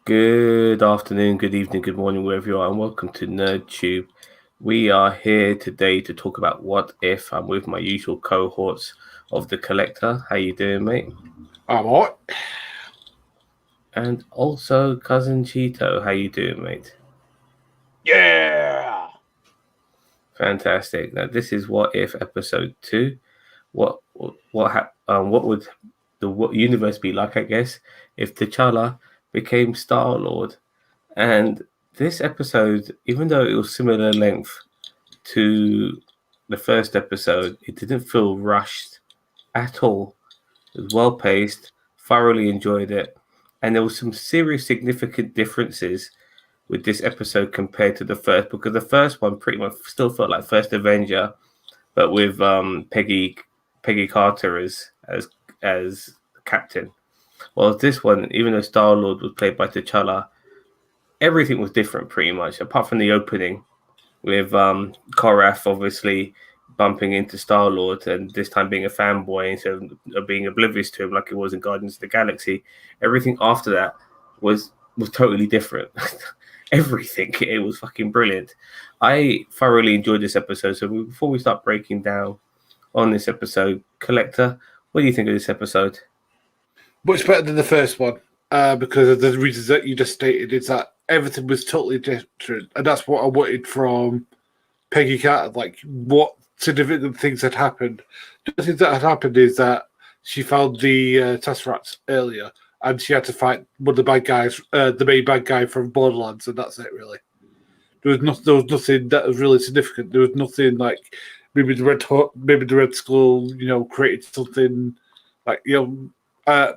Good afternoon, good evening, good morning, wherever you are, and welcome to NerdTube. We are here today to talk about what if. I'm with my usual cohorts of the collector. How you doing, mate? I'm alright. And also cousin Cheeto. How you doing, mate? Yeah. Fantastic. Now this is what if episode 2. What would the universe be like, I guess, if T'Challa became Starlord? And this episode, even though it was similar length to the first episode, it didn't feel rushed at all. It was well paced, thoroughly enjoyed it, and there was some serious significant differences with this episode compared to the first, because the first one pretty much still felt like First Avenger, but with Peggy Carter as captain. Well, this one, even though Star Lord was played by T'Challa, everything was different pretty much, apart from the opening with Korath obviously bumping into Star Lord and this time being a fanboy instead of being oblivious to him like it was in Guardians of the Galaxy. Everything after that was totally different. Everything. It was fucking brilliant. I thoroughly enjoyed this episode. So before we start breaking down on this episode, Collector, what do you think of this episode? Much better than the first one, because of the reasons that you just stated. Is that everything was totally different, and that's what I wanted from Peggy Carter. Like, what significant things had happened. The thing that had happened is that she found the Tesseract earlier, and she had to fight one of the bad guys, the main bad guy from Borderlands, and that's it, really. There was nothing that was really significant. There was nothing like maybe maybe the Red Skull, created something like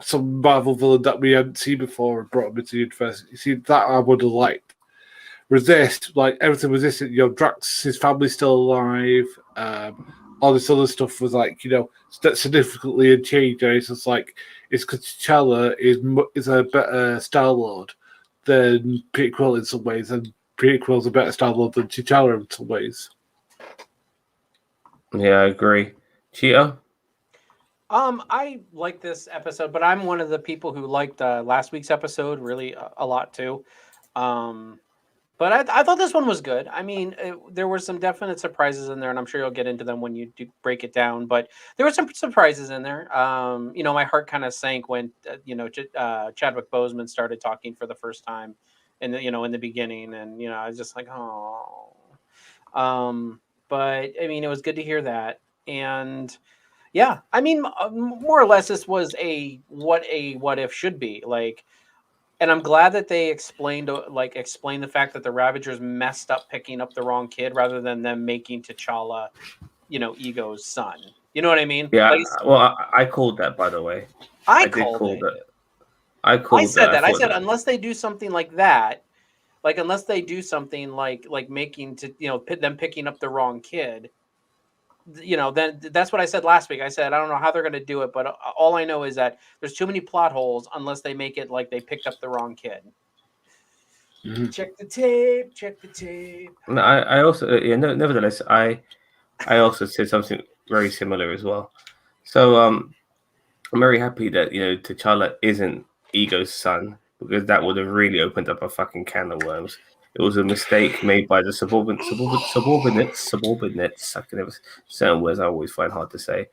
some Marvel villain that we hadn't seen before and brought him into the universe. You see, that I would have liked. With this, like everything was this, Drax, his family's still alive. All this other stuff was like, significantly changed. And it's just like it's because T'Challa is a better Starlord than Peter Quill in some ways, and Peter Quill's a better Starlord than T'Challa in some ways. Yeah, I agree. Cheetah? I like this episode, but I'm one of the people who liked last week's episode really a lot too. But I thought this one was good. I mean, there were some definite surprises in there, and I'm sure you'll get into them when you do break it down. But there were some surprises in there. My heart kind of sank when Chadwick Boseman started talking for the first time, in the beginning, and I was just like, oh. But I mean, it was good to hear that, and yeah, I mean, more or less, this was a what if should be like. And I'm glad that they explained the fact that the Ravagers messed up picking up the wrong kid rather than them making T'Challa, Ego's son. You know what I mean? Yeah, well, I called that, by the way. I did call it. that. I said that. I said that. Unless they do something like that, like unless they do something like making them picking up the wrong kid, then that's what I said last week. I said I don't know how they're going to do it, but all I know is that there's too many plot holes unless they make it like they picked up the wrong kid. Mm-hmm. Check the tape. No, I also nevertheless I also said something very similar as well. So I'm very happy that T'Challa isn't Ego's son, because that would have really opened up a fucking can of worms. It was a mistake made by the subordinates. I can never, certain words I always find hard to say.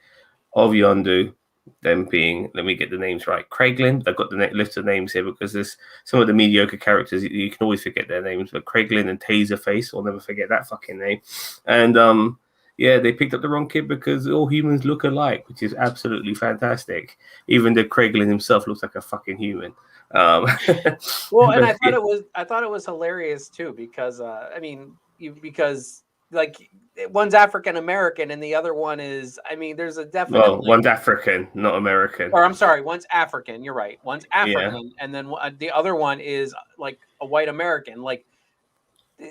Of Yondu, them being, let me get the names right. Craiglin, I've got the list of names here because there's some of the mediocre characters, you can always forget their names, but Craiglin and Taserface, I'll never forget that fucking name. And yeah, they picked up the wrong kid because all humans look alike, which is absolutely fantastic. Even though Craiglin himself looks like a fucking human. Well, and I thought it was hilarious too because because like one's African American and the other one is, there's a definite one's African, not American. Or I'm sorry, one's African. You're right. One's African, and then the other one is like a white American. Like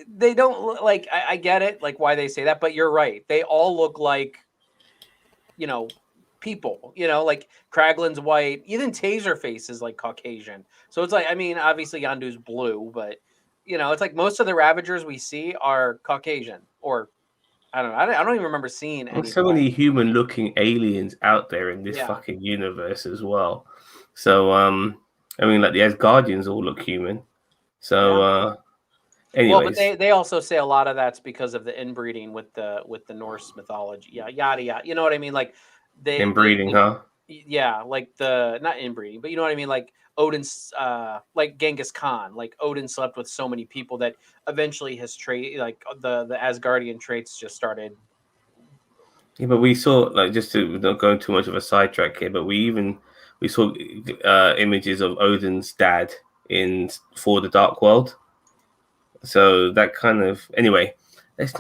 they don't look like. I get it, like why they say that, but you're right. They all look like, people, like Kraglin's white, even Taserface is like Caucasian. So it's like, obviously Yondu's blue, but it's like most of the Ravagers we see are Caucasian, or I don't know. I don't even remember seeing any. So many human-looking aliens out there in this fucking universe as well. So like the Asgardians all look human. So, Well, but anyways, they also say a lot of that's because of the inbreeding with the Norse mythology. Yeah, yada yada. You know what I mean? Like inbreeding, huh? yeah, like the not inbreeding, but you know what I mean? Like Odin's like Genghis Khan, like Odin slept with so many people that eventually his trait like the Asgardian traits just started. Yeah, but we saw, like, just to not go too much of a sidetrack here, but we saw images of Odin's dad in For the Dark World. So that kind of, anyway, let's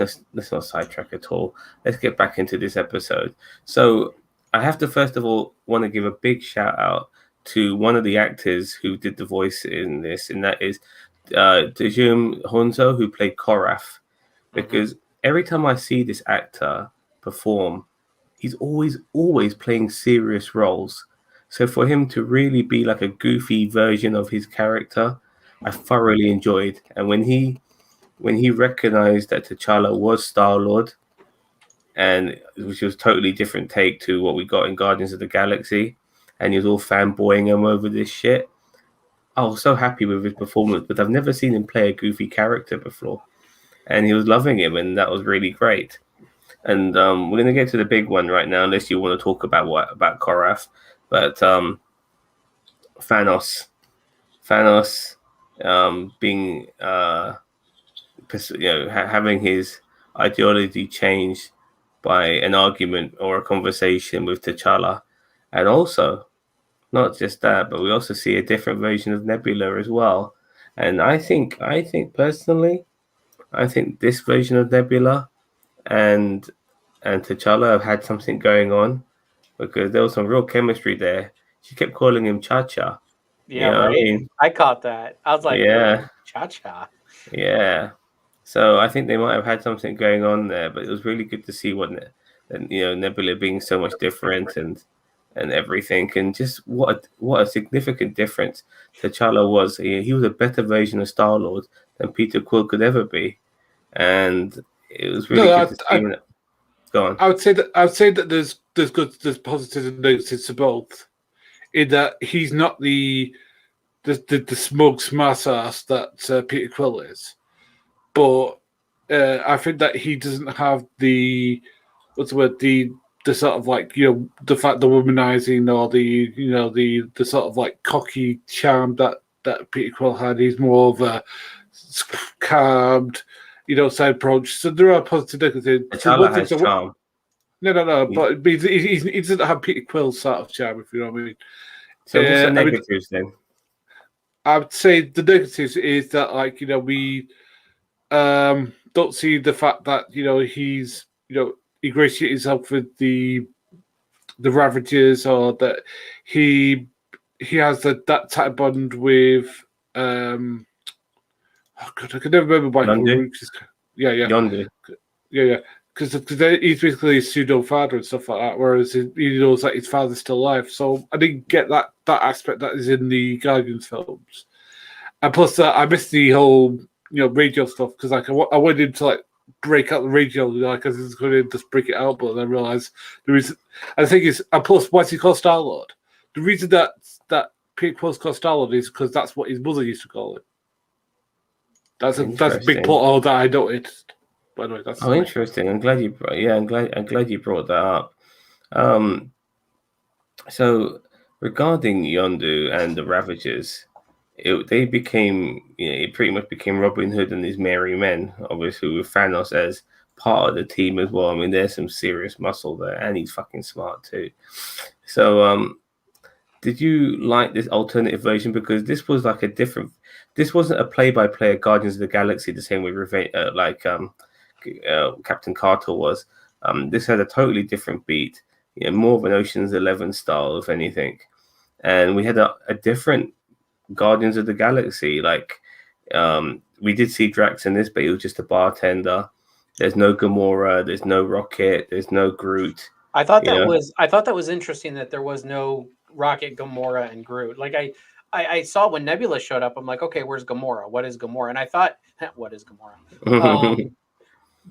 not sidetrack at all. Let's get back into this episode. So I have to first of all want to give a big shout out to one of the actors who did the voice in this, and that is Dejum Honzo, who played Korath. Mhm. Because every time I see this actor perform, he's always playing serious roles. So for him to really be like a goofy version of his character, I thoroughly enjoyed. And when he recognized that T'Challa was Starlord, and which was totally different take to what we got in Guardians of the Galaxy, and he was all fanboying him over this shit. I was so happy with his performance, but I've never seen him play a goofy character before, and he was loving him, and that was really great. And we're gonna get to the big one right now, unless you want to talk about about Korath, but Thanos, Thanos, being having his ideology changed by an argument or a conversation with T'Challa, and also not just that, but we also see a different version of Nebula as well. And I think personally, I think this version of Nebula and T'Challa have had something going on because there was some real chemistry there. She kept calling him Cha Cha. You Yeah, know what I right. mean? I caught that. I was like, really, Yeah, cha cha. yeah. So I think they might have had something going on there, but it was really good to see and Nebula being so much different and everything, and just what a significant difference T'Challa was. He was a better version of Star Lord than Peter Quill could ever be, and it was really No, good to see him. Go on. I would say that there's positives and negatives to both. In that he's not the smug smart ass that Peter Quill is, but I think that he doesn't have the what's the word the sort of like the fact the womanizing or the sort of like cocky charm that Peter Quill had. He's more of a calmed, side approach. So there are positive negatives. So T'Challa one thing, has so charm. no, He's, but he doesn't have Peter Quill's sort of charm, if you know what I mean. so what's the I mean, negatives then? I would say the negatives is that like we don't see the fact that he's ingratiate himself with the Ravagers, or that he has that type of bond with oh god, I can never remember Michael Yondu? Rook's. Yeah, Yondu. yeah. Because he's basically a pseudo father and stuff like that, whereas he knows that his father's still alive. So I didn't get that aspect that is in the Guardians films. And plus, I missed the whole radio stuff because like I wanted him to like break out the radio, because he's going to just break it out, but then I realized the reason. And the thing is, and plus, why's he called Starlord? The reason that Peter Quill's called Starlord is because that's what his mother used to call him. That's a big Interesting. plot hole that I noticed. By the way, that's Oh, interesting. I'm glad you I'm glad you brought that up. Um, so regarding Yondu and the Ravagers, they became, it pretty much became Robin Hood and his merry men, obviously with Thanos as part of the team as well. I mean, there's some serious muscle there, and he's fucking smart too. So, did you like this alternative version? Because this was like a different. This wasn't a play-by-play Guardians of the Galaxy the same way Captain Carter was. This had a totally different beat. More of an Ocean's 11 style, if anything. And we had a different Guardians of the Galaxy. Like, we did see Drax in this, but he was just a bartender. There's no Gamora. There's no Rocket. There's no Groot. I thought You know, I thought that was interesting that there was no Rocket, Gamora, and Groot. Like I saw when Nebula showed up, I'm like, okay, where's Gamora? What is Gamora? And I thought, what is Gamora?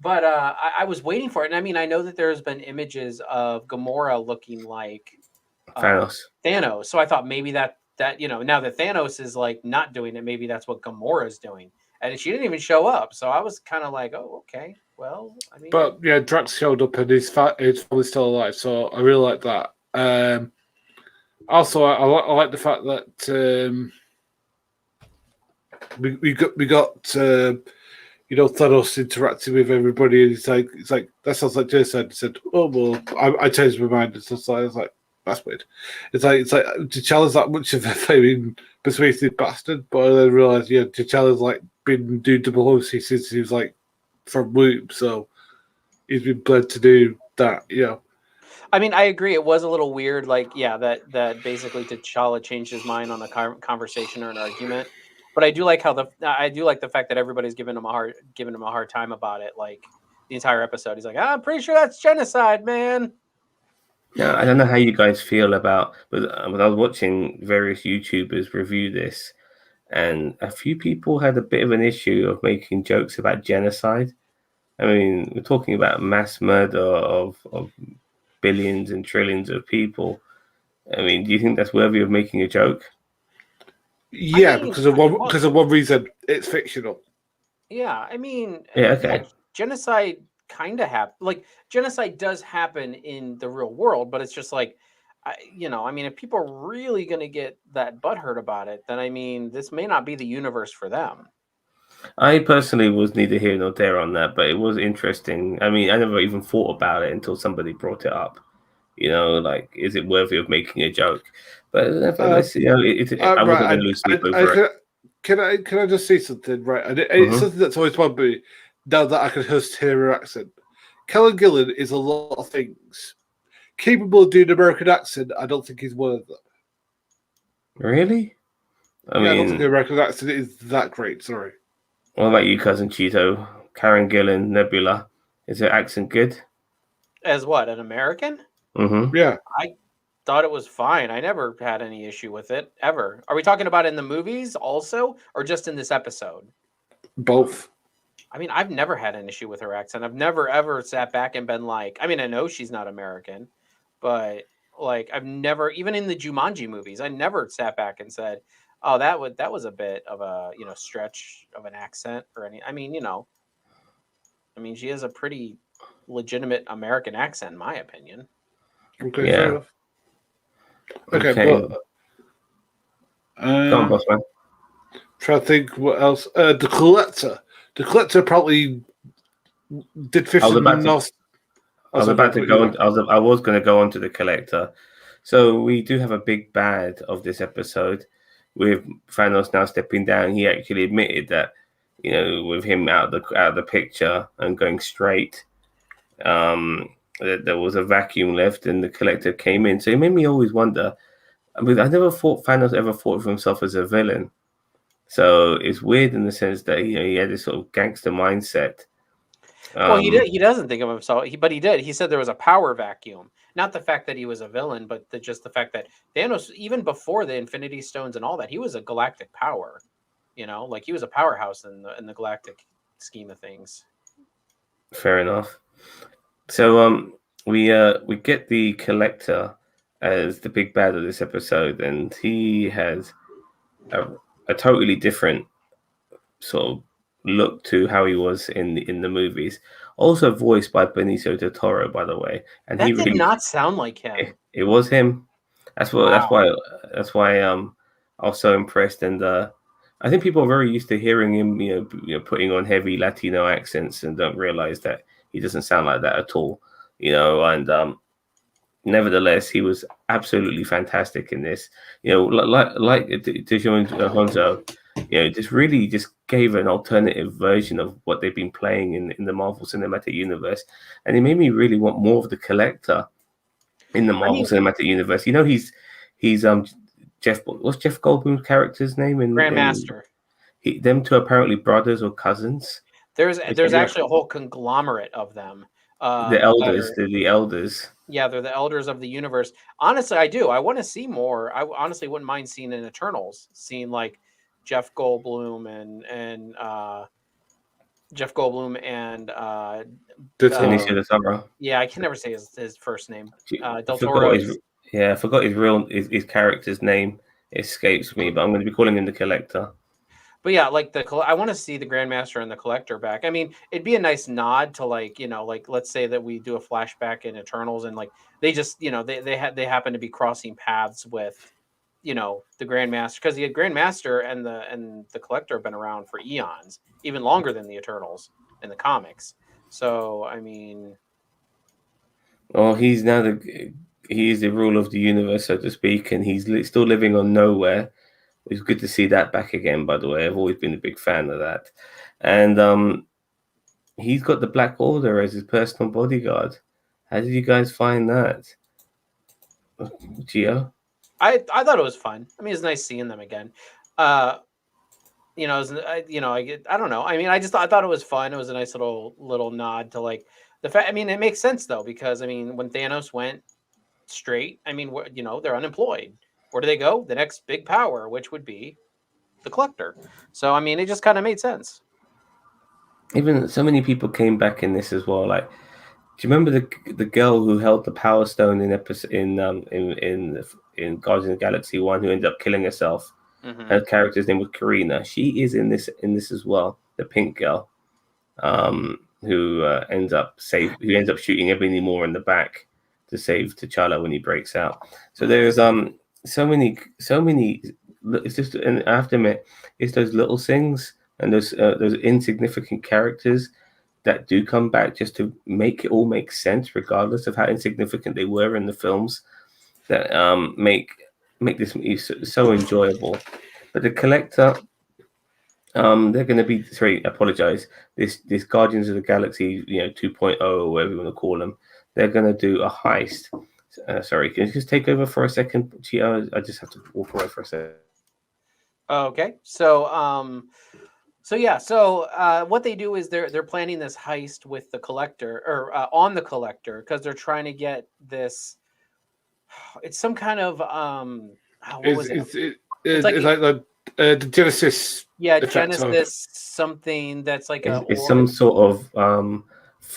But I was waiting for it, and I mean, I know that there's been images of Gamora looking like Thanos. Thanos, so I thought maybe that now that Thanos is like not doing it, maybe that's what Gamora's doing, and she didn't even show up. So I was kind of like, oh, okay, well, I mean, But yeah, Drax showed up and his family's still alive, so I really like that. Also, I like the fact that we got Thanos interacting with everybody, and it's like that sounds like Jay said. He said, "Oh well, I changed my mind." And stuff like, I was like, "That's weird." It's like T'Challa's that much of a flaming persuasive bastard, but I then realized, yeah, T'Challa's like been doing diplomacy since he was like from womb, so he's been bred to do that. I mean, I agree. It was a little weird, like, yeah, that basically T'Challa changed his mind on a conversation or an argument. But I do like the fact that everybody's giving him a hard time about it. Like the entire episode, he's like, I'm pretty sure that's genocide, man. Now, I don't know how you guys feel about, but when I was watching various YouTubers review this, and a few people had a bit of an issue of making jokes about genocide. I mean, we're talking about mass murder of billions and trillions of people. I mean, do you think that's worthy of making a joke? Yeah, I mean, because of one reason, it's fictional. Yeah, I mean, Yeah, okay. genocide kind of happen. Like genocide does happen in the real world, but it's just like, I mean, if people are really going to get that butthurt about it, then I mean, this may not be the universe for them. I personally was neither here nor there on that, but it was interesting. I mean, I never even thought about it until somebody brought it up. Like, is it worthy of making a joke? But nevertheless, I wasn't going to lose sleep over it. Can I just say something? Right, and it's Mhm. something that's always bothered me. Now that I can hear her accent, Kellen Gillan is a lot of things. Capable of doing an American accent, I don't think he's one of them. Really? I don't think the American accent is that great. Sorry. What about you, cousin Cheeto? Karen Gillan, Nebula. Is her accent good? As what, an American? Mm-hmm. Yeah. I thought it was fine. I never had any issue with it, ever. Are we talking about in the movies also, or just in this episode? Both. I mean, I've never had an issue with her accent. I've never ever sat back and been like, I mean, I know she's not American, but like I've never, even in the Jumanji movies, I never sat back and said, "Oh, that was a bit of a stretch of an accent or any." I mean, she has a pretty legitimate American accent, in my opinion. Okay, Yeah. fair enough. Okay, Go on, boss man. Try to think what else. The Collector. The Collector probably did 50 I was about to go on. I was going to go on to the Collector. So we do have a big bad of this episode, with Thanos now stepping down. He actually admitted that, with him out of the picture and going straight, there was a vacuum left, and the Collector came in. So it made me always wonder. I mean, I never thought Thanos ever thought of himself as a villain. So it's weird in the sense that he had this sort of gangster mindset. Well, he doesn't think of himself, but he did. He said there was a power vacuum, not the fact that he was a villain, but just the fact that Thanos, even before the Infinity Stones and all that, he was a galactic power. Like he was a powerhouse in the galactic scheme of things. Fair enough. So we get the Collector as the big bad of this episode, and he has a totally different sort of look to how he was in the movies. Also voiced by Benicio del Toro, by the way, and That he did really not sound like him. It was him. That's what. Wow. That's why. I was so impressed, and I think people are very used to hearing him, putting on heavy Latino accents, and don't realize that he doesn't sound like that at all. And nevertheless, he was absolutely fantastic in this. Like Dijon Honzo, just really just gave an alternative version of what they've been playing in the Marvel Cinematic Universe, and it made me really want more of the Collector in the Marvel Cinematic Universe. He's Jeff. What's Jeff Goldblum's character's name? Grandmaster. Them two are apparently brothers or cousins. There's actually a whole conglomerate of them. The elders. They're the elders. Yeah, they're the elders of the universe. Honestly, I do. I want to see more. I honestly wouldn't mind seeing in Eternals, seeing like Jeff Goldblum and Benicio del Toro. Yeah, I can never say his first name. I forgot his character's name. escapes me, but I'm going to be calling him the Collector. But yeah, like I want to see the Grandmaster and the Collector back. I mean, it'd be a nice nod to, like, you know, like, let's say that we do a flashback in Eternals, and like they just, you know, they happen to be crossing paths with, you know, the Grandmaster, because the Grandmaster and the Collector have been around for eons, even longer than the Eternals in the comics. So I mean, Oh, he's the rule of the universe, so to speak, and he's still living on nowhere. It's good to see that back again. By the way, I've always been a big fan of that, and he's got the Black Order as his personal bodyguard. How did you guys find that, Gio? I thought it was fun. I mean, it's nice seeing them again. Uh, you know, I don't know. I mean, I thought it was fun. It was a nice little nod to, like, the fact. I mean, it makes sense though, because I mean, when Thanos went straight, I mean, you know, they're unemployed. Where do they go? The next big power, which would be the Collector. So I mean, it just kind of made sense. Even so many people came back in this as well. Like, do you remember the girl who held the Power Stone in episode in Guardians of the Galaxy 1, who ended up killing herself? Mm-hmm. Her character's name was Karina. She is in this as well. The pink girl, who ends up shooting Ebony Maw in the back to save T'Challa when he breaks out. So there's so many. It's just, and I have to admit, it's those little things and those insignificant characters that do come back just to make it all make sense, regardless of how insignificant they were in the films. That make this movie so enjoyable. But the Collector, they're going to be, sorry, I apologize. This Guardians of the Galaxy, 2.0, or whatever you want to call them, they're going to do a heist. Sorry, can you just take over for a second, Gio? I just have to walk away for a second. Okay, what they do is they're planning this heist with the Collector, or on the Collector, because they're trying to get this. It's some kind of what was it? It's like like the Genesis. Yeah, effect of- Genesis something that's like It's some sort of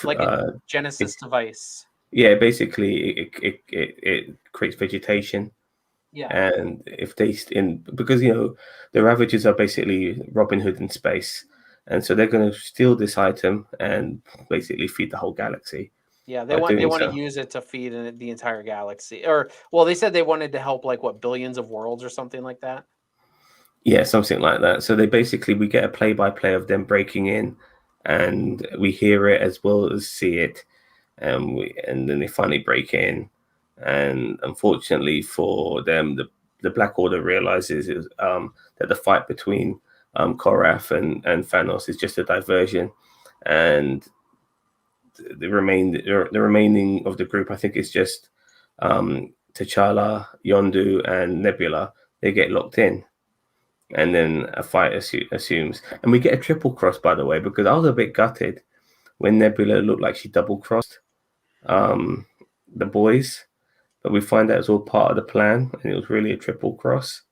like a Genesis device. yeah. Basically, it creates vegetation. Yeah, And if because the Ravagers are basically Robin Hood in space, and so they're going to steal this item and basically feed the whole galaxy. yeah. By They doing want to so. use it to feed the entire galaxy, or well, they said they wanted to help, like, what, billions of worlds or something like that. Yeah, something like that. So we get a play-by-play of them breaking in, and we hear it as well as see it, and then they finally break in, and unfortunately for them, the Black Order realizes that the fight between Korath and Thanos is just a diversion, and the remaining of the group, I think it's just T'Challa, Yondu, and Nebula. They get locked in, and then a fight assumes. And we get a triple cross, by the way, because I was a bit gutted when Nebula looked like she double crossed the boys, but we find out it's all part of the plan, and it was really a triple cross,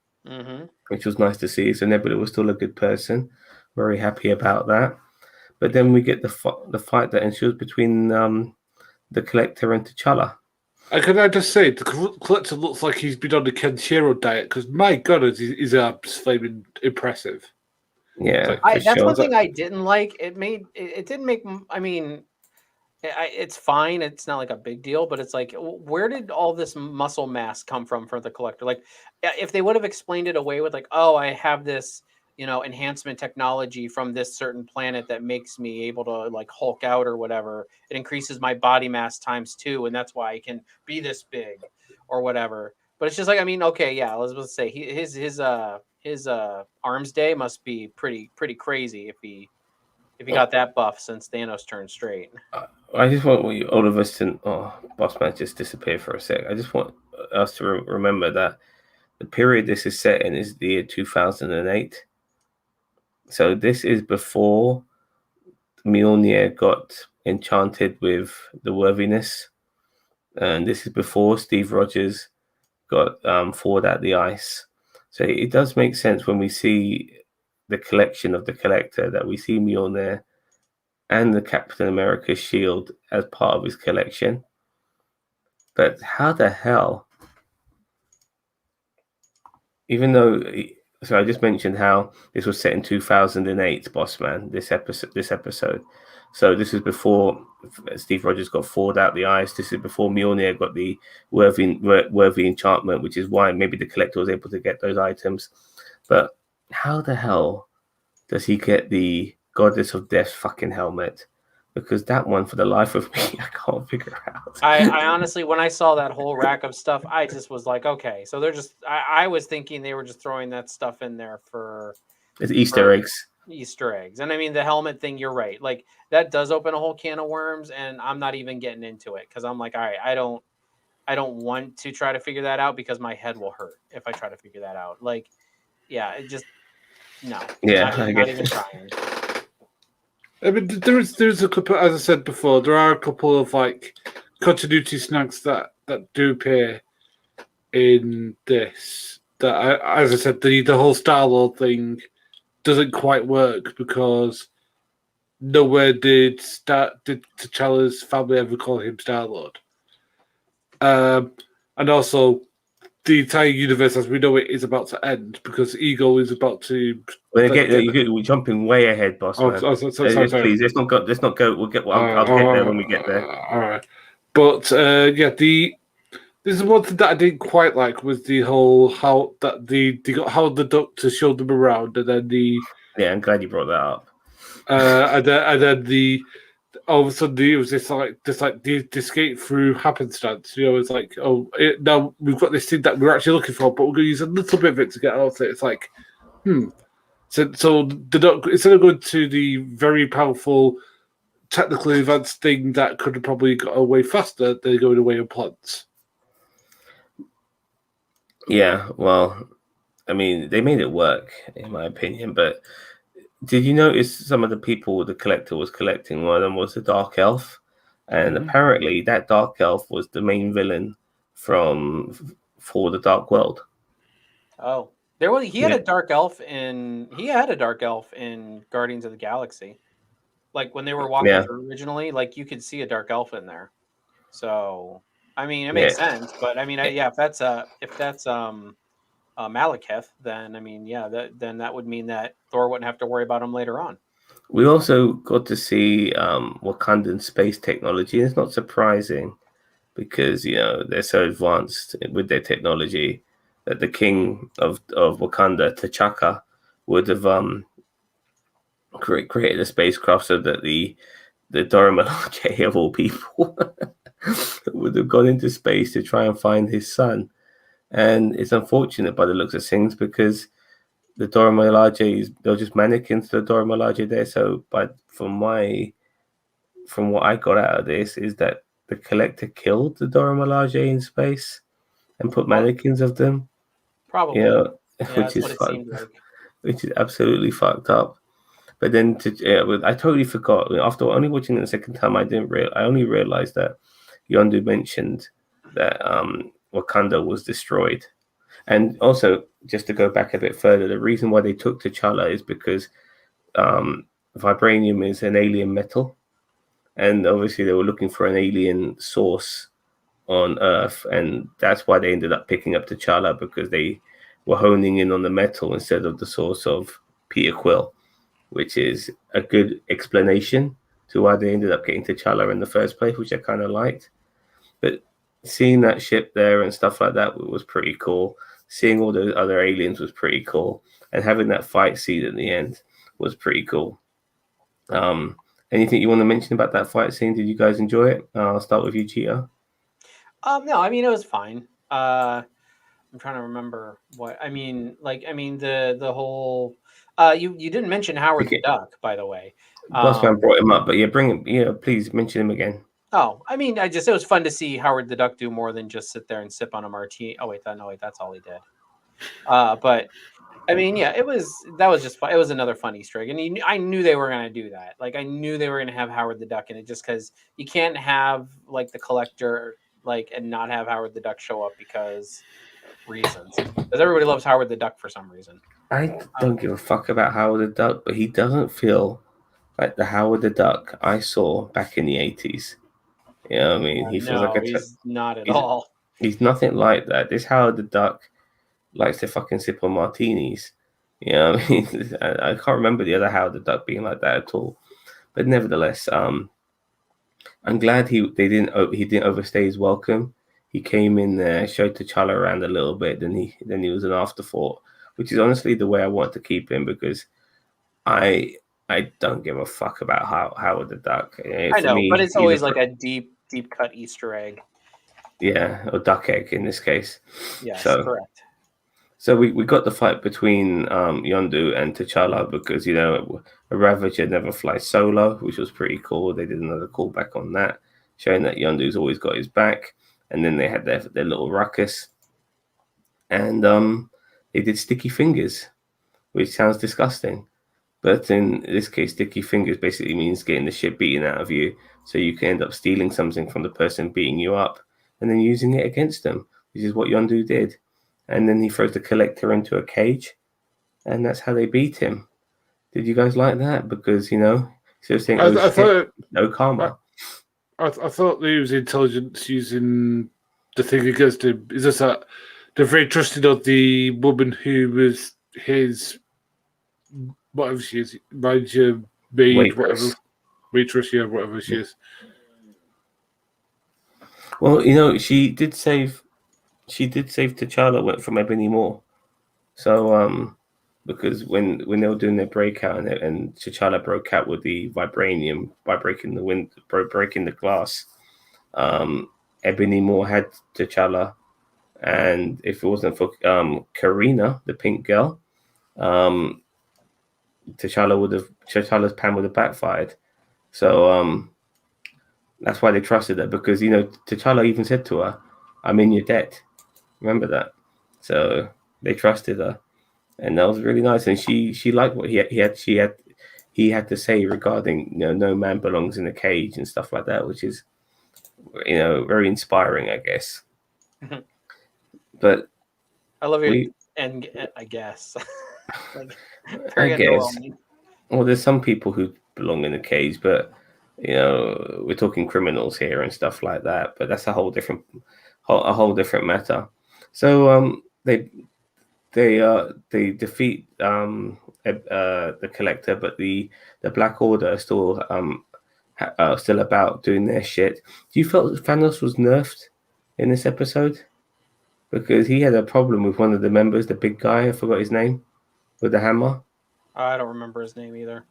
which was nice to see. So Nebula was still a good person. Very happy about that. But then we get the fight that ensues between the Collector and T'Challa. And can I just say, the Collector looks like he's been on the Kenshiro diet, because my God, his arms flaming impressive. Yeah, That's one thing I didn't like. It didn't make. I mean, it's fine. It's not like a big deal, but it's like, where did all this muscle mass come from for the Collector? Like, if they would have explained it away with, like, oh, I have this, enhancement technology from this certain planet that makes me able to, like, Hulk out or whatever. It increases my body mass ×2, and that's why I can be this big or whatever. But it's just like, I mean, okay, yeah, let's say his arms day must be pretty crazy if he got that buff since Thanos turned straight. I just want all of us to. Oh, Boss Man just disappeared for a sec. I just want us to remember that the period this is set in is the year 2008. So this is before Mjolnir got enchanted with the worthiness, and this is before Steve Rogers got thawed out the ice. So it does make sense when we see the collection of the Collector that we see Mjolnir and the Captain America shield as part of his collection. But how the hell even though, so I just mentioned how this was set in 2008, Bossman. This episode. So this is before Steve Rogers got thawed out the ice. This is before Mjolnir got the worthy enchantment, which is why maybe the collector was able to get those items. But how the hell does he get the Goddess of Death fucking helmet? Because that one, for the life of me, I can't figure out. I honestly, when I saw that whole rack of stuff, I just was like, okay, so they're just. I was thinking they were just throwing that stuff in there for It's Easter eggs. Easter eggs. And I mean, the helmet thing, you're right. Like that does open a whole can of worms, and I'm not even getting into it because I'm like, all right, I don't want to try to figure that out because my head will hurt if I try to figure that out. Like, yeah, it just no. Yeah, not even trying. I mean, there's a couple. As I said before, there are a couple of like continuity snags that do appear in this. That as I said, the whole Starlord thing doesn't quite work because nowhere did T'Challa's family ever call him Starlord. And also, the entire universe as we know it is about to end because Ego is about to. We're jumping way ahead, boss. Man. Sorry. Please, let's not go. We'll get. I'll get there when we get there. All right, but yeah, this is one thing that I didn't quite like was the whole how that they got Howard the Duck to show them around, and then yeah, I'm glad you brought that up. And then all of a sudden it was this the escape through happenstance. You know, it's like now we've got this thing that we're actually looking for, but we're going to use a little bit of it to get out of it. It's like, So the Duck, instead of going to the very powerful, technically advanced thing that could have probably got away faster, they're going away on plants. Yeah, well, I mean, they made it work, in my opinion. But did you notice some of the people the collector was collecting? One of them was the Dark Elf, and apparently that Dark Elf was the main villain for the Dark World. Oh, he had a Dark Elf in Guardians of the Galaxy. Like when they were walking through originally, like you could see a Dark Elf in there. So I mean, it makes sense. But I mean, if that's Malekith, then I mean, then that would mean that Thor wouldn't have to worry about him later on. We also got to see Wakandan space technology. It's not surprising because they're so advanced with their technology that the king of Wakanda, T'Chaka, would have created a spacecraft so that the Dora Milaje of all people would have gone into space to try and find his son. And it's unfortunate by the looks of things because the Dora Milaje they're just mannequins to the Dora Milaje there. So, from what I got out of this is that the collector killed the Dora Milaje in space and put mannequins of them. Probably, which is absolutely fucked up. But then I totally forgot. After only watching it the second time, I only realized that Yondu mentioned that Wakanda was destroyed. And also, just to go back a bit further, the reason why they took T'Challa is because vibranium is an alien metal. And obviously they were looking for an alien source on Earth. And that's why they ended up picking up T'Challa, because they were honing in on the metal instead of the source of Peter Quill, which is a good explanation to why they ended up getting T'Challa in the first place, which I kind of liked. But seeing that ship there and stuff like that was pretty cool. Seeing all those other aliens was pretty cool. And having that fight scene at the end was pretty cool. Anything you want to mention about that fight scene? Did you guys enjoy it? I'll start with you, Cheetah. No, I mean, it was fine. I'm trying to remember what I mean. The whole. You didn't mention Howard the Duck, by the way. Bossman brought him up, but bring him. Please mention him again. Oh, I mean, it was fun to see Howard the Duck do more than just sit there and sip on a martini. Oh wait, that's all he did. But I mean, that was just fun. It was another fun Easter egg, and I knew they were going to do that. Like I knew they were going to have Howard the Duck in it, just because you can't have like the collector and not have Howard the Duck show up because reasons. Because everybody loves Howard the Duck for some reason. I don't give a fuck about Howard the Duck, but he doesn't feel like the Howard the Duck I saw back in the 80s. You know what I mean? He feels like he's not at all. He's nothing like that. This Howard the Duck likes to fucking sip on martinis. You know what I mean? I can't remember the other Howard the Duck being like that at all. But nevertheless, I'm glad he didn't overstay his welcome. He came in there, showed T'Challa around a little bit, then he was an afterthought, which is honestly the way I want to keep him, because I I don't give a fuck about Howard the Duck. I For know, me, but it's he's always like a deep cut Easter egg. or duck egg in this case. Yes, So correct. so we got the fight between Yondu and T'Challa, because a Ravager never flies solo, which was pretty cool. They did another callback on that, showing that Yondu's always got his back. And then they had their little ruckus, and they did sticky fingers, which sounds disgusting. But in this case, sticky fingers basically means getting the shit beaten out of you, so you can end up stealing something from the person beating you up and then using it against them, which is what Yondu did. And then he throws the collector into a cage, and that's how they beat him. Did you guys like that? Because so saying, "Oh I shit, thought no I, karma." I thought they was intelligence using the thing against him. Is just that they're very trusting of the woman who was his whatever she is, manager, maid, whatever, Waitress. waitress, yeah, whatever she is. Well, she did save. She did save T'Challa from Ebony Maw. So, because when they were doing their breakout, and T'Challa broke out with the vibranium by breaking the glass, Ebony Maw had T'Challa, and if it wasn't for Karina, the pink girl, um, T'Challa's plan would have backfired. So that's why they trusted her, because T'Challa even said to her, "I'm in your debt." Remember that? So they trusted her, and that was really nice. And she liked what he had to say regarding no man belongs in a cage and stuff like that, which is very inspiring, I guess. But I love your we, and I guess like I very guess, underwhelming. well, there's some people who belong in a cage, but we're talking criminals here and stuff like that. But that's a whole different matter. So they defeat the collector, but the Black Order are still about doing their shit. Do you feel that Thanos was nerfed in this episode? Because he had a problem with one of the members, the big guy, I forgot his name, with the hammer. I don't remember his name either.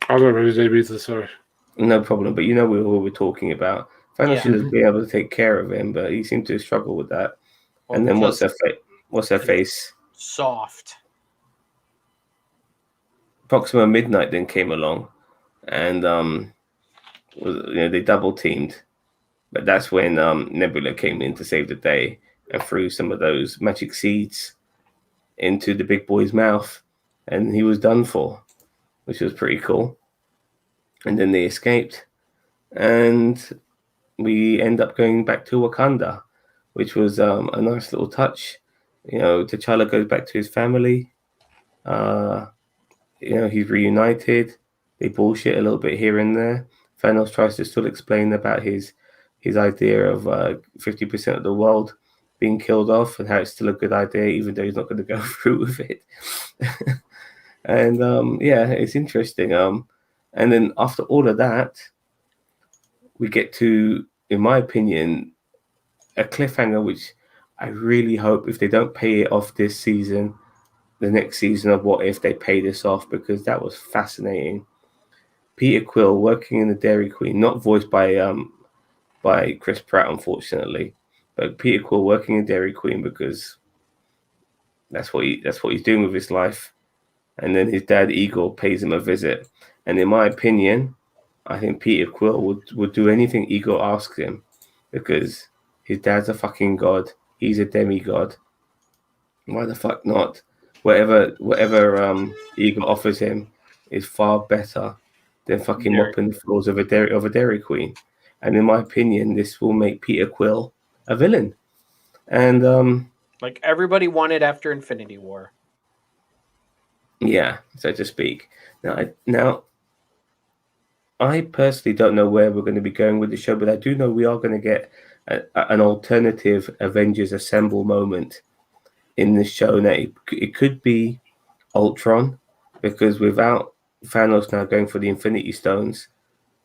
I don't remember his name either, sorry. No problem, but who we're talking about. Thanos Yeah. should have been able to take care of him, but he seemed to struggle with that. Well, And then because what's her face? soft. Proxima Midnight then came along, and they double teamed, but that's when Nebula came in to save the day and threw some of those magic seeds into the big boy's mouth, and he was done for, which was pretty cool. And then they escaped, and we end up going back to Wakanda, which was a nice little touch. T'Challa goes back to his family. He's reunited. They bullshit a little bit here and there. Thanos tries to still explain about his idea of 50% of the world being killed off, and how it's still a good idea, even though he's not going to go through with it. And it's interesting. And then after all of that, we get to, in my opinion, a cliffhanger, which I really hope, if they don't pay it off this season, the next season of What If they pay this off, because that was fascinating. Peter Quill working in the Dairy Queen, not voiced by Chris Pratt, unfortunately, but Peter Quill working in Dairy Queen, because that's what he's doing with his life. And then his dad Eagle pays him a visit, and in my opinion, I think Peter Quill would do anything Eagle asks him, because his dad's a fucking god. He's a demigod. Why the fuck not? Whatever Eagle offers him is far better than fucking mopping the floors of a Dairy Queen. And in my opinion, this will make Peter Quill a villain. And like everybody wanted after Infinity War. Yeah, so to speak. Now, I personally don't know where we're going to be going with the show, but I do know we are going to get an alternative Avengers Assemble moment in the show that it could be Ultron, because without Thanos now going for the Infinity Stones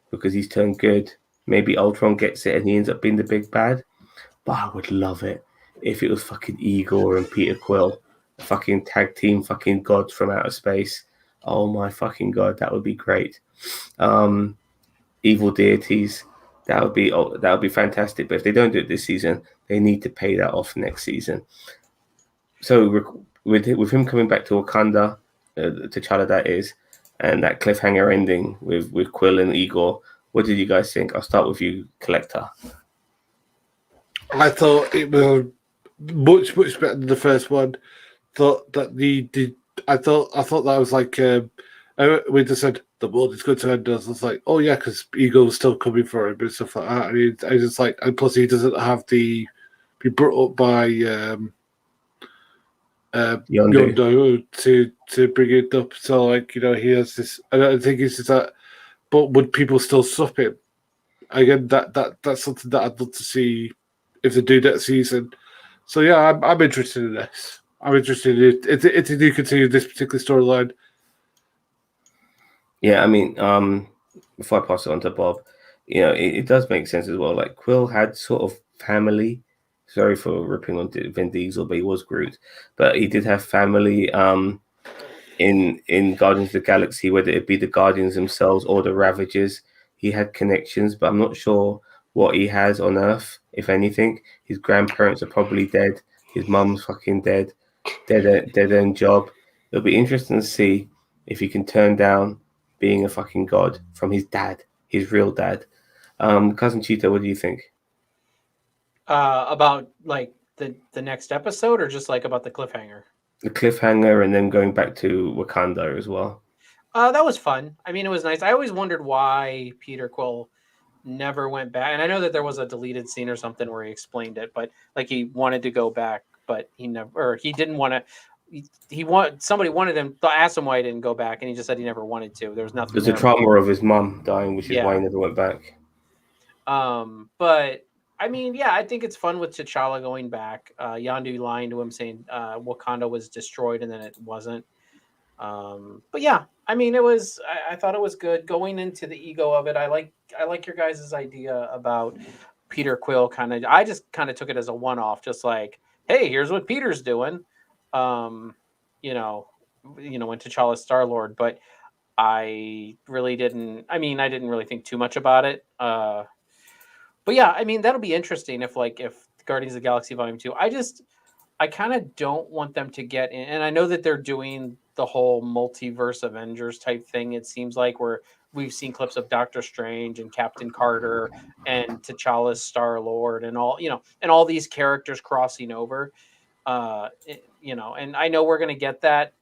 because he's turned good, maybe Ultron gets it and he ends up being the big bad. But I would love it if it was fucking Igor and Peter Quill, fucking tag team, fucking gods from outer space. Oh my fucking god, that would be great. Evil deities, that would be fantastic. But if they don't do it this season, they need to pay that off next season. So with him coming back to Wakanda, T'Challa that is, and that cliffhanger ending with Quill and Igor, what did you guys think? I'll start with you, Collector. I thought it was much better than the first one. Thought that I thought that was like we just said the world is going to end us. It's like, oh yeah, because Eagle's still coming for him and stuff like that. I just like, and plus he doesn't have be brought up by Yondo to bring it up. So like, he has this. I don't think it's just that. But would people still stop him? Again, that's something that I'd love to see if they do that season. So yeah, I'm interested in this. I'm interested in it. If they do continue this particular storyline. Yeah, I mean, before I pass it on to Bob, it does make sense as well. Like Quill had sort of family. Sorry for ripping on Vin Diesel, but he was Groot. But he did have family in Guardians of the Galaxy, whether it be the Guardians themselves or the Ravagers. He had connections, but I'm not sure what he has on Earth, if anything. His grandparents are probably dead. His mum's fucking dead. Dead end job. It'll be interesting to see if he can turn down being a fucking god from his dad, his real dad. Cousin Cheetah, what do you think? About like the next episode, or just like about the cliffhanger? The cliffhanger and then going back to Wakanda as well. That was fun. I mean, it was nice. I always wondered why Peter Quill never went back. And I know that there was a deleted scene or something where he explained it, but like he wanted to go back, but he never, or he didn't want to. Somebody wanted him to ask him why he didn't go back, and he just said he never wanted to. There was nothing. There's a trauma of his mum dying, which is why he never went back. But I mean, yeah, I think it's fun with T'Challa going back. Yondu lying to him, saying Wakanda was destroyed, and then it wasn't. But yeah, I mean, it was. I thought it was good going into the ego of it. I like your guys' idea about Peter Quill. I just kind of took it as a one-off, just like, hey, here's what Peter's doing. When T'Challa's Starlord, but I really didn't. I mean, I didn't really think too much about it. But yeah, I mean, that'll be interesting if Guardians of the Galaxy Volume 2. I kind of don't want them to get in, and I know that they're doing the whole multiverse Avengers type thing. It seems like where we've seen clips of Doctor Strange and Captain Carter and T'Challa's Star-Lord and all these characters crossing over. And I know we're going to get that,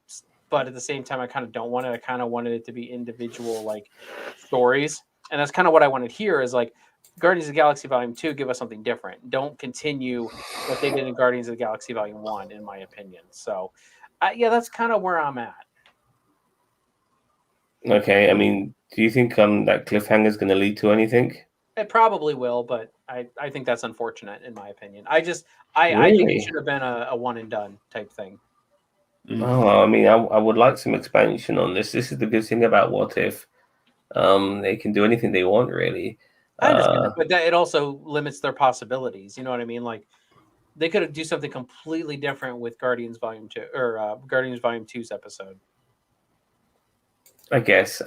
but at the same time, I kind of don't want it. I kind of wanted it to be individual like stories. And that's kind of what I wanted here is like Guardians of the Galaxy Volume 2, give us something different. Don't continue what they did in Guardians of the Galaxy Volume 1, in my opinion. So, that's kind of where I'm at. Okay. I mean, do you think that cliffhanger is going to lead to anything? It probably will, but I think that's unfortunate, in my opinion. I think it should have been a one and done type thing. Oh, I mean, I would like some expansion on this. This is the good thing about What If. They can do anything they want, really. I understand, but it also limits their possibilities. You know what I mean? Like they could do something completely different with Guardians Volume 2 or Guardians Volume 2's episode. I guess,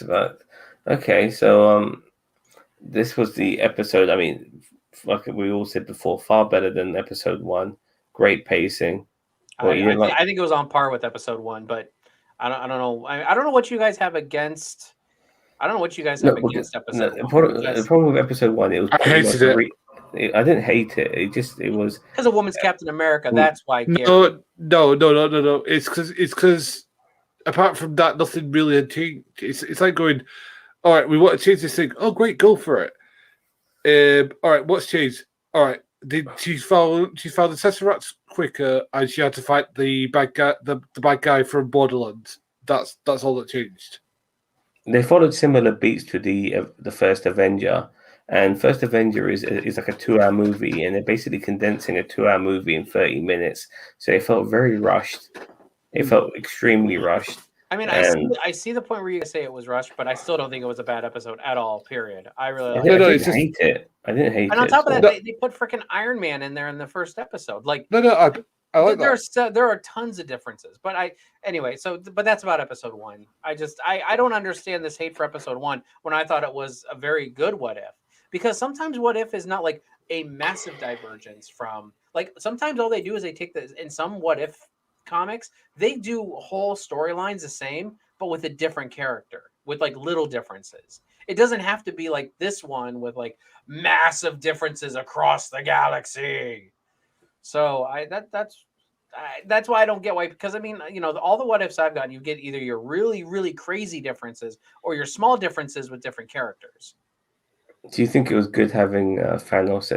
but okay. So this was the episode. I mean, like we all said before, far better than episode 1. Great pacing. I think it was on par with episode 1, but I don't know. I don't know what you guys have against. I don't know what you guys have against episode 1. The problem with episode 1, it was. I hated it. I didn't hate it. It was because a woman's Captain America. That's why. No. It's because apart from that, nothing really had changed. It's like going, all right, we want to change this thing. Oh, great, go for it. All right, what's changed? All right, she found the Tesseracts quicker, and she had to fight the bad guy, the bad guy from Borderlands. That's all that changed. They followed similar beats to the first Avenger, And First Avenger is like a 2 hour movie, and they're basically condensing a 2 hour movie in 30 minutes. So it felt very rushed. It felt extremely rushed. I mean, And I see the point where you guys say it was rushed, but I still don't think it was a bad episode at all. Period. I really I, like did, I it. No, didn't it's just hate it. I didn't hate And on it top at of all. that, they put freaking Iron Man in there in the first episode. Like, no. I like that. there are tons of differences. But anyway. So, but that's about episode one. I don't understand this hate for episode one when I thought it was a very good What If, because sometimes What If is not like a massive divergence from, like, sometimes all they do is they take the, in some What If comics, they do whole storylines the same but with a different character with like little differences. It doesn't have to be like this one with like massive differences across the galaxy. So that's why I don't get why, because I mean, all the What Ifs I've gotten, you get either your really really crazy differences or your small differences with different characters. Do you think it was good having Thanos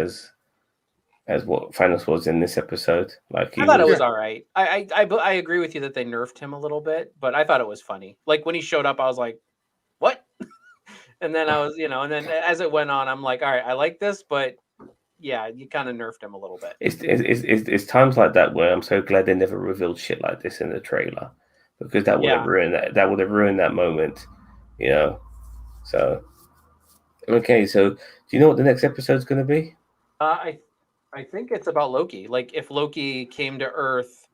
as what Thanos was in this episode? Like I he thought it was. was all right. I agree with you that they nerfed him a little bit, but I thought it was funny. Like when he showed up, I was like, "What?" And then I was, and then as it went on, I'm like, "All right, I like this, but yeah, you kind of nerfed him a little bit." It's times like that where I'm so glad they never revealed shit like this in the trailer, because that would have Yeah. ruined that would have ruined that moment, you know. So okay, so do you know what the next episode's going to be? I think it's about Loki. Like if Loki came to Earth,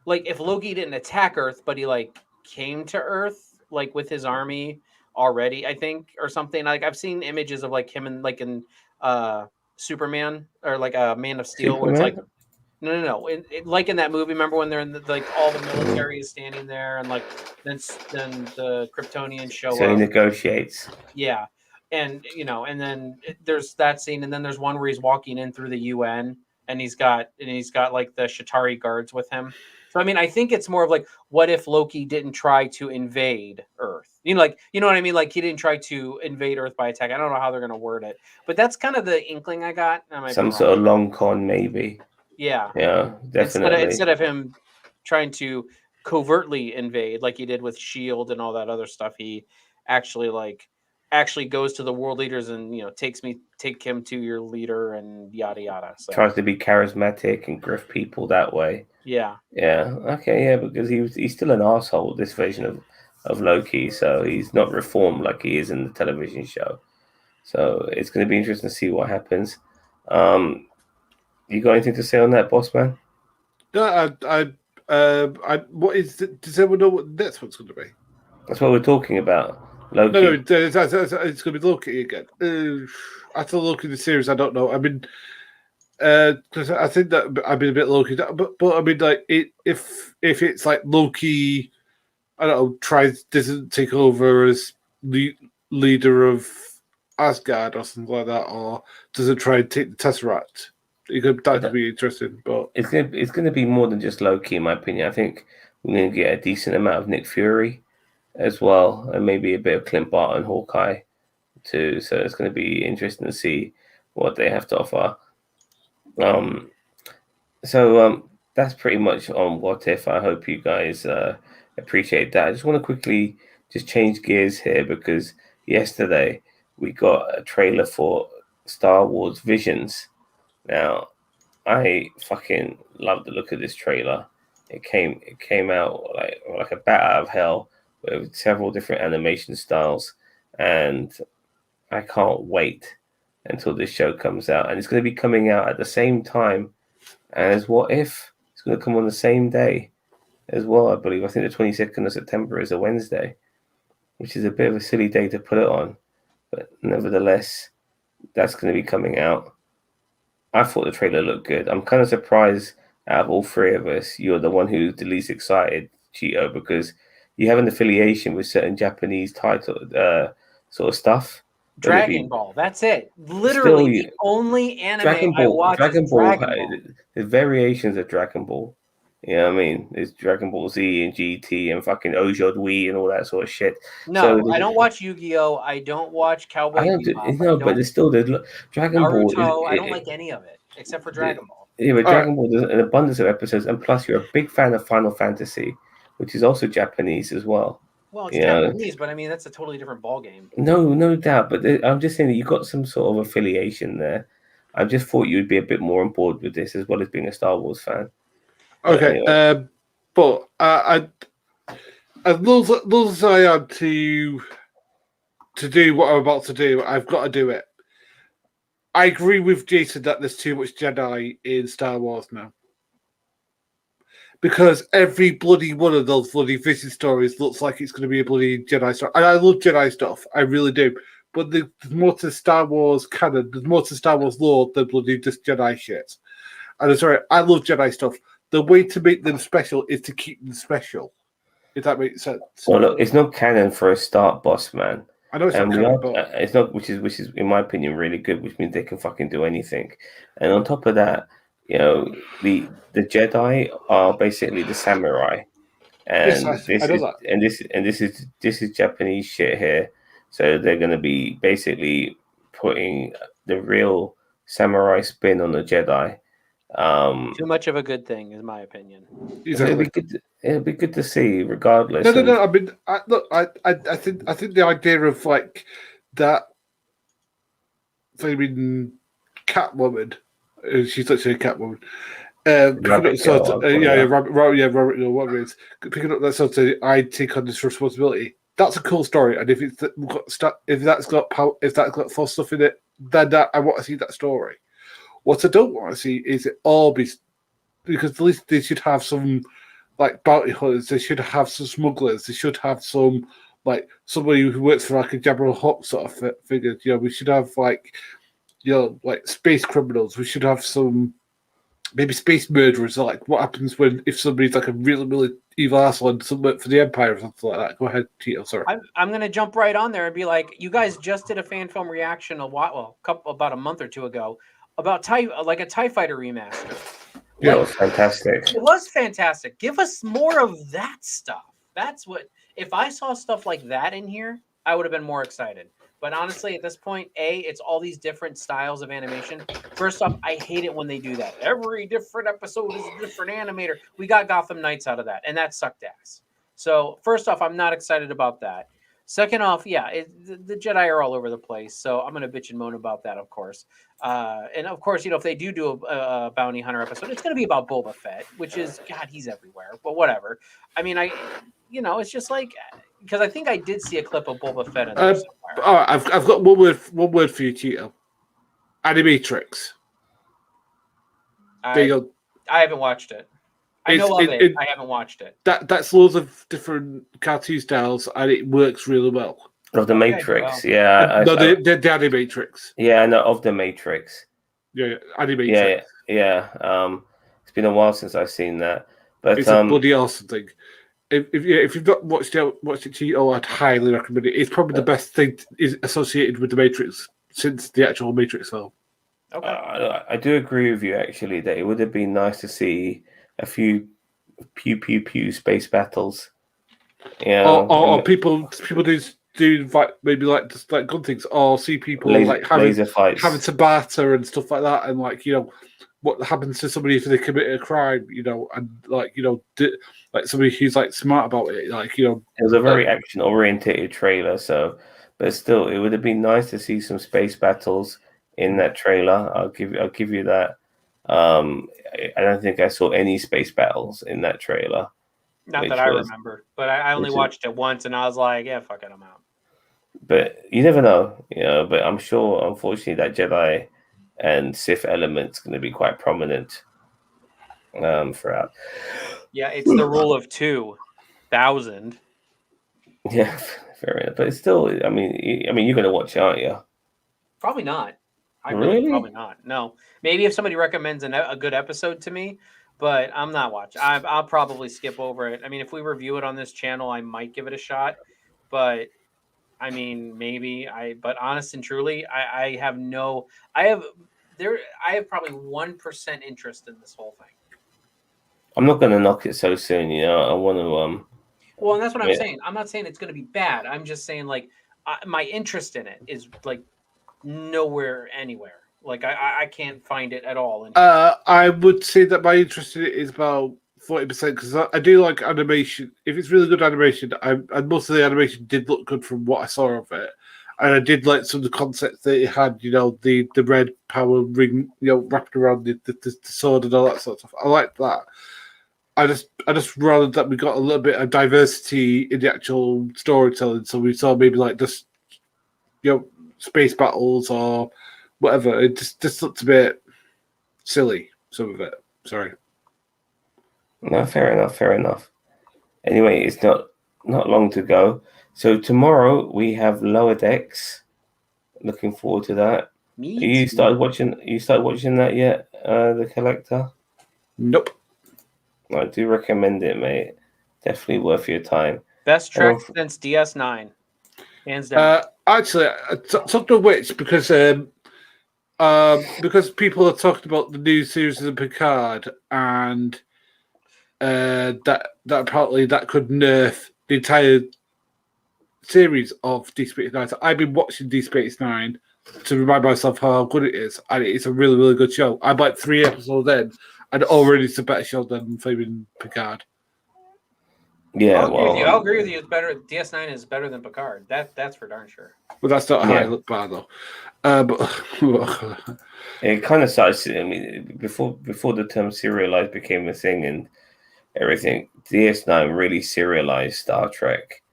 like if Loki didn't attack Earth, but he like came to Earth like with his army already, I think, or something. Like I've seen images of like him and like in Superman or like a Man of Steel, where it's like Superman. no. Like in that movie, remember when they're in like all the military is standing there, and like then the Kryptonians show So he up. negotiates. Yeah, and and then there's that scene, and then there's one where he's walking in through the UN, and he's got like the Shatari guards with him. So I mean, I think it's more of like, what if Loki didn't try to invade Earth? Like you know what I mean? Like he didn't try to invade Earth by attack. I don't know how they're gonna word it, but that's kind of the inkling I got. I might be Some wrong. sort of long con, maybe. Yeah. Yeah, definitely. Instead of him trying to covertly invade like he did with Shield and all that other stuff, he actually actually goes to the world leaders and take him to your leader and yada yada. So Tries to be charismatic and grift people that way. yeah. Yeah. Okay. Yeah, because he's still an asshole. This version of Loki, so he's not reformed like he is in the television show. So it's going to be interesting to see what happens. You got anything to say on that, boss man? No, what is? Does everyone know what the next one's going to be? That's what we're talking about. Loki. No, it's going to be Loki again. After Loki the series, I don't know. I mean, because I think that I've been a bit Loki, but I mean, like, if it's like Loki, I don't know, doesn't take over as leader of Asgard or something like that, or doesn't try and take the Tesseract. That could be interesting, but it's gonna be more than just Loki, in my opinion. I think we're gonna get a decent amount of Nick Fury as well, and maybe a bit of Clint Barton, Hawkeye too. So it's gonna be interesting to see what they have to offer. That's pretty much on What If. I hope you guys appreciate that. I just want to quickly just change gears here, because yesterday we got a trailer for Star Wars Visions. Now, I fucking love the look of this trailer. It came out like a bat out of hell with several different animation styles, and I can't wait until this show comes out. And it's going to be coming out at the same time as What If. It's going to come on the same day as well, I believe. I think the 22nd of September is a Wednesday, which is a bit of a silly day to put it on, but nevertheless, that's going to be coming out. I thought the trailer looked good. I'm kind of surprised out of all three of us, you're the one who's the least excited, Cheeto, because you have an affiliation with certain Japanese title sort of stuff. Dragon Ball. That's it. Literally the only anime Dragon I Ball. watch Dragon is Ball. Dragon Ball. There's variations of Dragon Ball. You know what I mean? There's Dragon Ball Z and GT and fucking Ojodwi and all that sort of shit. No, I don't watch Yu-Gi-Oh! I don't watch Cowboy Bebop. But there's Dragon Naruto, Ball. I don't like any of it except for Dragon Ball. Yeah, but Dragon Ball does an abundance of episodes, and plus you're a big fan of Final Fantasy, which is also Japanese as well. Well, it's You know, Japanese, but I mean that's a totally different ball game. no doubt. But I'm just saying that you got some sort of affiliation there. I just thought you'd be a bit more on board with this, as well as being a Star Wars fan. But Okay, anyway, but as long as I am to do what I'm about to do, I've got to do it. I agree with Jason that there's too much Jedi in Star Wars now. Because every bloody one of those bloody vision stories looks like it's going to be a bloody Jedi story. And I love Jedi stuff, I really do. But there's more to Star Wars canon, there's more to Star Wars lore than bloody just Jedi shit. And I'm sorry, I love Jedi stuff. The way to make them special is to keep them special. If that makes sense. well, look, it's not canon for a start, boss man. I know it's not And canon, but it's not, which is in my opinion really good, which means they can fucking do anything. And on top of that, you know, the Jedi are basically the samurai, yes, and I know that. this is Japanese shit here. So they're going to be basically putting the real samurai spin on the Jedi. Too much of a good thing, is my opinion. Exactly. It'll be good to see, regardless. No. I mean, I think the idea of like that. I mean, Catwoman. She's actually a Catwoman. Picking up Rabbit sort Girl, Rabbit, whatever it is. Picking up that sort of, I take on this responsibility. That's a cool story, and if that's got false stuff in it, then I want to see that story. What I don't want to see is it all be, because at least they should have some like bounty hunters. They should have some smugglers. They should have some like somebody who works for like a Jabba the Hutt sort of figure. You know, we should have like like space criminals. We should have some maybe space murderers. Like what happens if somebody's like a really evil asshole and some work for the Empire or something like that. Go ahead, Tito. Sorry. I'm going to jump right on there and be like, you guys just did a fan film reaction about a month or two ago about a TIE Fighter remaster. Yeah, it was fantastic. It was fantastic. Give us more of that stuff. That's what, if I saw stuff like that in here, I would have been more excited. But honestly, at this point, it's all these different styles of animation. First off, I hate it when they do that. Every different episode is a different animator. We got Gotham Knights out of that, and that sucked ass. So first off, I'm not excited about that. Second off, the Jedi are all over the place, so I'm going to bitch and moan about that, of course. And of course, if they do a bounty hunter episode, it's going to be about Boba Fett, which is, God, he's everywhere. But whatever. I mean, it's just like, because I think I did see a clip of Boba Fett in there somewhere. All right, I've got one word for you, Tito. Animatrix. There you go. I haven't watched it. I know of it. I haven't watched it. That's loads of different cartoon styles, and it works really well. Of the Matrix, the Animatrix. Yeah, no, of the Matrix. Yeah, Animatrix. Yeah. It's been a while since I've seen that, but it's a bloody awesome thing. If you've not watched it, Tito, I'd highly recommend it. It's probably the best thing is associated with the Matrix since the actual Matrix film. Okay. I do agree with you actually that it would have been nice to see a few pew space battles. Or people do maybe like just like good things, or see people laser fights, having to barter and stuff like that, and what happens to somebody if they commit a crime, and like somebody who's like smart about it, It was a very action oriented trailer, but still, it would have been nice to see some space battles in that trailer. I'll give you that. I don't think I saw any space battles in that trailer. Not that I remember, but I only watched it once, and I was like, yeah, fuck it, I'm out. But you never know, But I'm sure, unfortunately, that Jedi and Sith element's going to be quite prominent throughout. Yeah, it's the rule of 2,000. Yeah, fair enough. But it's still, I mean, you're going to watch, aren't you? Probably not. Really? Probably not. No, maybe if somebody recommends a good episode to me, but I'm not watching. I'll probably skip over it. I mean, if we review it on this channel, I might give it a shot, but I mean, maybe but honest and truly, I have probably 1% interest in this whole thing. I'm not going to knock it so soon, I want to. Well, and that's what I'm saying. I'm not saying it's going to be bad. I'm just saying my interest in it is like nowhere, anywhere. Like I can't find it at all. I would say that my interest in it is about 40% because I do like animation. If it's really good animation, and most of the animation did look good from what I saw of it. And I did like some of the concepts that it had, the red power ring, wrapped around the sword and all that sort of stuff. I liked that. I just rather that we got a little bit of diversity in the actual storytelling. So we saw maybe like just space battles or whatever. It just looked a bit silly. Some of it. Sorry. No, fair enough. Fair enough. Anyway, it's not long to go. So tomorrow we have Lower Decks. Looking forward to that. Me You too. started watching that yet? The Collector. Nope. I do recommend it, mate. Definitely worth your time. Best Trek since DS9, hands down. Actually, talking of which, because people have talked about the new series of Picard and that apparently that could nerf the entire series of Deep Space Nine. So I've been watching Deep Space Nine to remind myself how good it is, and it's a really, really good show. I'm like 3 episodes in, and already it's a better show than Flaming Picard. Yeah, I'll agree with you. It's better. DS9 is better than Picard. That's for darn sure. But that's not how I look bad though. But it kind of starts. I mean, before the term serialized became a thing and everything, DS9 really serialized Star Trek.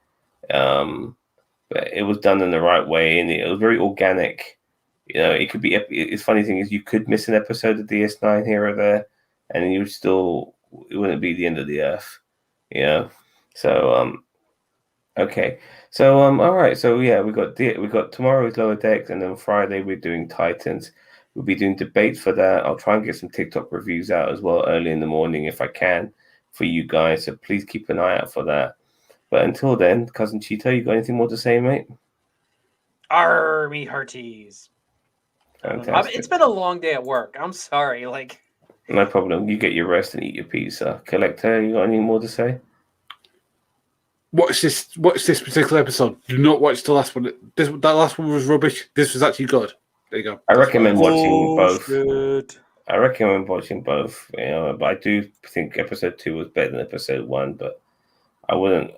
But it was done in the right way, and it was very organic. It could be. It's funny thing is, you could miss an episode of DS9 here or there, and you would still, it wouldn't be the end of the earth. So okay. So all right. So yeah, we got tomorrow's Lower Decks, and then Friday we're doing Titans. We'll be doing debates for that. I'll try and get some TikTok reviews out as well early in the morning if I can for you guys. So please keep an eye out for that. But until then, Cousin Cheetah, you got anything more to say, mate? Army Hearties. Fantastic. It's been a long day at work. I'm sorry. No problem. You get your rest and eat your pizza. Collector, you got any more to say? Watch this particular episode. Do not watch the last one. That last one was rubbish. This was actually good. There you go. I recommend watching both. Good. I recommend watching both. But I do think episode 2 was better than episode 1. But I wouldn't.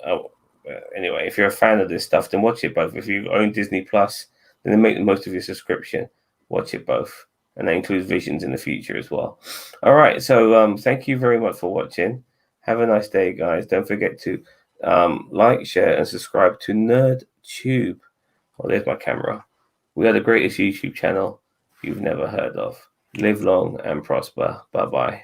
Anyway, if you're a fan of this stuff, then watch it both. If you own Disney Plus, then make the most of your subscription. Watch it both, and that includes Visions in the future as well. All right. So thank you very much for watching. Have a nice day, guys. Don't forget to like, share, and subscribe to NerdTube. Oh, there's my camera. We are the greatest YouTube channel you've never heard of. Live long and prosper. Bye-bye.